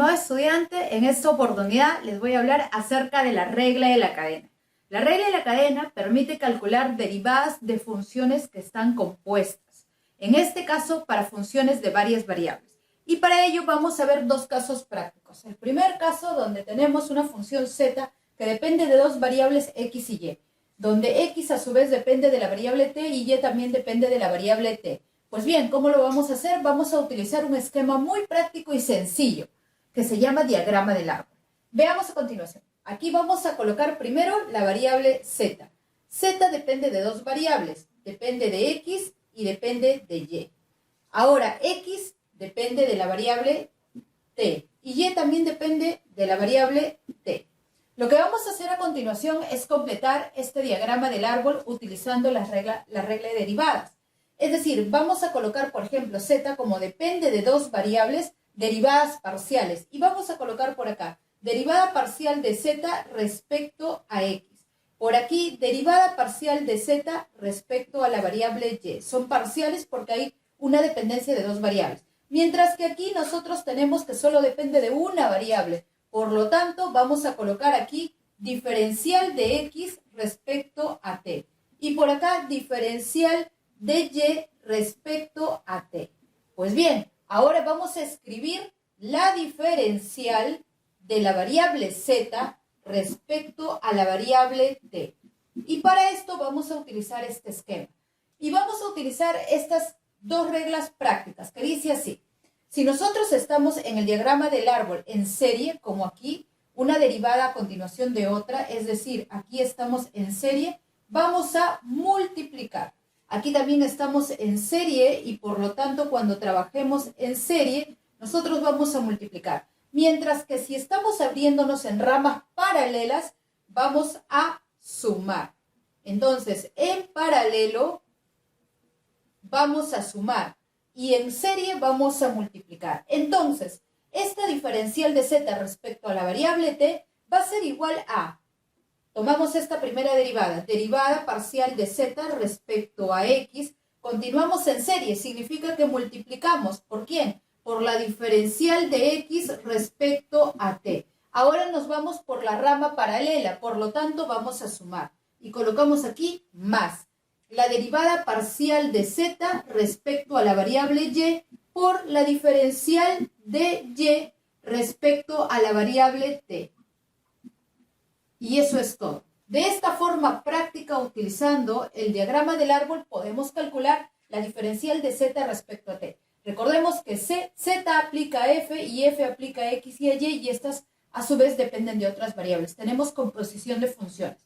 estimado estudiante, en esta oportunidad les voy a hablar acerca de la regla de la cadena. La regla de la cadena permite calcular derivadas de funciones que están compuestas, en este caso para funciones de varias variables. Y para ello vamos a ver dos casos prácticos. El primer caso donde tenemos una función z que depende de dos variables x y y, donde x a su vez depende de la variable t y y también depende de la variable t. Pues bien, ¿cómo lo vamos a hacer? Vamos a utilizar un esquema muy práctico y sencillo, que se llama diagrama del árbol. Veamos a continuación. Aquí vamos a colocar primero la variable z. Z depende de dos variables, depende de x y depende de y. Ahora, x depende de la variable t y y también depende de la variable t. Lo que vamos a hacer a continuación es completar este diagrama del árbol utilizando la regla de derivadas. Es decir, vamos a colocar, por ejemplo, z como depende de dos variables, derivadas parciales. Y vamos a colocar por acá, derivada parcial de z respecto a x. Por aquí, derivada parcial de z respecto a la variable y. Son parciales porque hay una dependencia de dos variables. Mientras que aquí nosotros tenemos que solo depende de una variable. Por lo tanto, vamos a colocar aquí diferencial de x respecto a t. Y por acá, diferencial de y respecto a t. Pues bien, ahora vamos a escribir la diferencial de la variable z respecto a la variable t. Y para esto vamos a utilizar este esquema. Y vamos a utilizar estas dos reglas prácticas, que dice así. Si nosotros estamos en el diagrama del árbol en serie, como aquí, una derivada a continuación de otra, es decir, aquí estamos en serie, vamos a multiplicar. Aquí también estamos en serie y por lo tanto cuando trabajemos en serie, nosotros vamos a multiplicar. Mientras que si estamos abriéndonos en ramas paralelas, vamos a sumar. Entonces, en paralelo vamos a sumar y en serie vamos a multiplicar. Entonces, esta diferencial de z respecto a la variable t va a ser igual a, tomamos esta primera derivada, derivada parcial de z respecto a x, continuamos en serie, significa que multiplicamos, ¿por quién? Por la diferencial de x respecto a t. Ahora nos vamos por la rama paralela, por lo tanto vamos a sumar. Y colocamos aquí más. La derivada parcial de z respecto a la variable y por la diferencial de y respecto a la variable t. Y eso es todo. De esta forma práctica, utilizando el diagrama del árbol, podemos calcular la diferencial de z respecto a t. Recordemos que z aplica a f y f aplica a x y a y estas a su vez dependen de otras variables. Tenemos composición de funciones.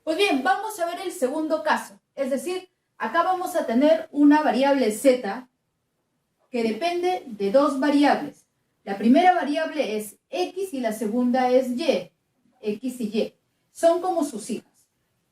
Pues bien, vamos a ver el segundo caso. Es decir, acá vamos a tener una variable z que depende de dos variables. La primera variable es x y la segunda es y, x y y. Son como sus hijas.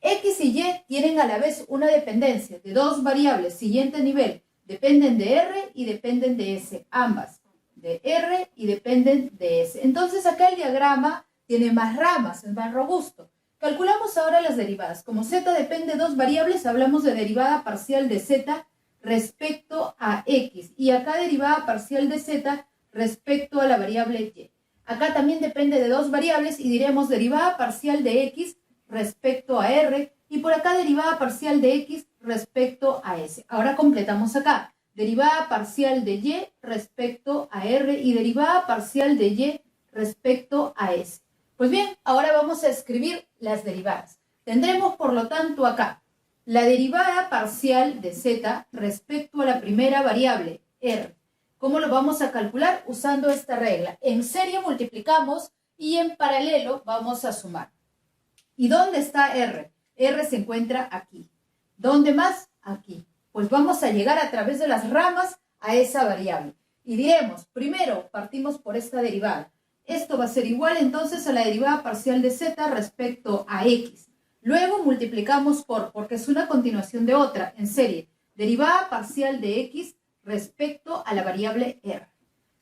X y y tienen a la vez una dependencia de dos variables, siguiente nivel, dependen de R y dependen de S, ambas, de R y dependen de S. Entonces acá el diagrama tiene más ramas, es más robusto. Calculamos ahora las derivadas. Como z depende de dos variables, hablamos de derivada parcial de z respecto a x. Y acá derivada parcial de z respecto a la variable y. Acá también depende de dos variables y diremos derivada parcial de x respecto a r y por acá derivada parcial de x respecto a s. Ahora completamos acá. Derivada parcial de y respecto a r y derivada parcial de y respecto a s. Pues bien, ahora vamos a escribir las derivadas. Tendremos por lo tanto acá la derivada parcial de z respecto a la primera variable r. ¿Cómo lo vamos a calcular? Usando esta regla. En serie multiplicamos y en paralelo vamos a sumar. ¿Y dónde está R? R se encuentra aquí. ¿Dónde más? Aquí. Pues vamos a llegar a través de las ramas a esa variable. Y diremos, primero partimos por esta derivada. Esto va a ser igual entonces a la derivada parcial de z respecto a x. Luego multiplicamos porque es una continuación de otra, en serie. Derivada parcial de x respecto a la variable r.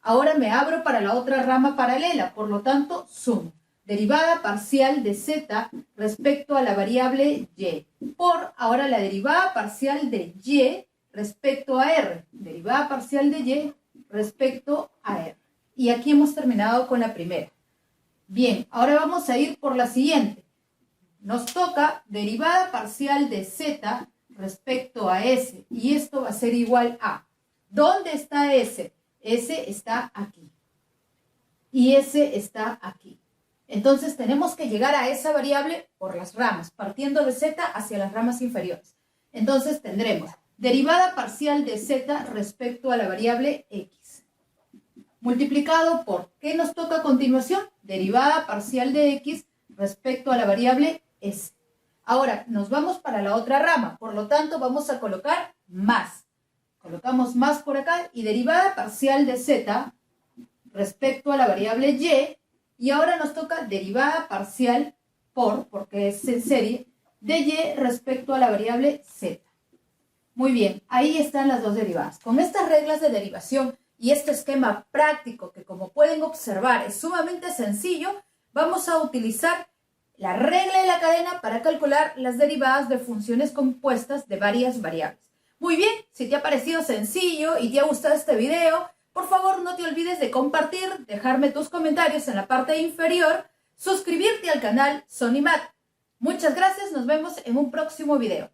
Ahora me abro para la otra rama paralela, por lo tanto, sumo. Derivada parcial de z respecto a la variable y. Por ahora la derivada parcial de y respecto a r. Derivada parcial de y respecto a r. Y aquí hemos terminado con la primera. Bien, ahora vamos a ir por la siguiente. Nos toca derivada parcial de z respecto a s. Y esto va a ser igual a... ¿Dónde está s? S está aquí. Y s está aquí. Entonces tenemos que llegar a esa variable por las ramas, partiendo de z hacia las ramas inferiores. Entonces tendremos derivada parcial de z respecto a la variable x, multiplicado por, ¿qué nos toca a continuación? Derivada parcial de x respecto a la variable s. Ahora nos vamos para la otra rama, por lo tanto vamos a colocar más. Colocamos más por acá y derivada parcial de z respecto a la variable y. Y ahora nos toca derivada parcial porque es en serie, de y respecto a la variable z. Muy bien, ahí están las dos derivadas. Con estas reglas de derivación y este esquema práctico que, como pueden observar, es sumamente sencillo, vamos a utilizar la regla de la cadena para calcular las derivadas de funciones compuestas de varias variables. Muy bien, si te ha parecido sencillo y te ha gustado este video, por favor, no te olvides de compartir, dejarme tus comentarios en la parte inferior, suscribirte al canal Sony Math. Muchas gracias, nos vemos en un próximo video.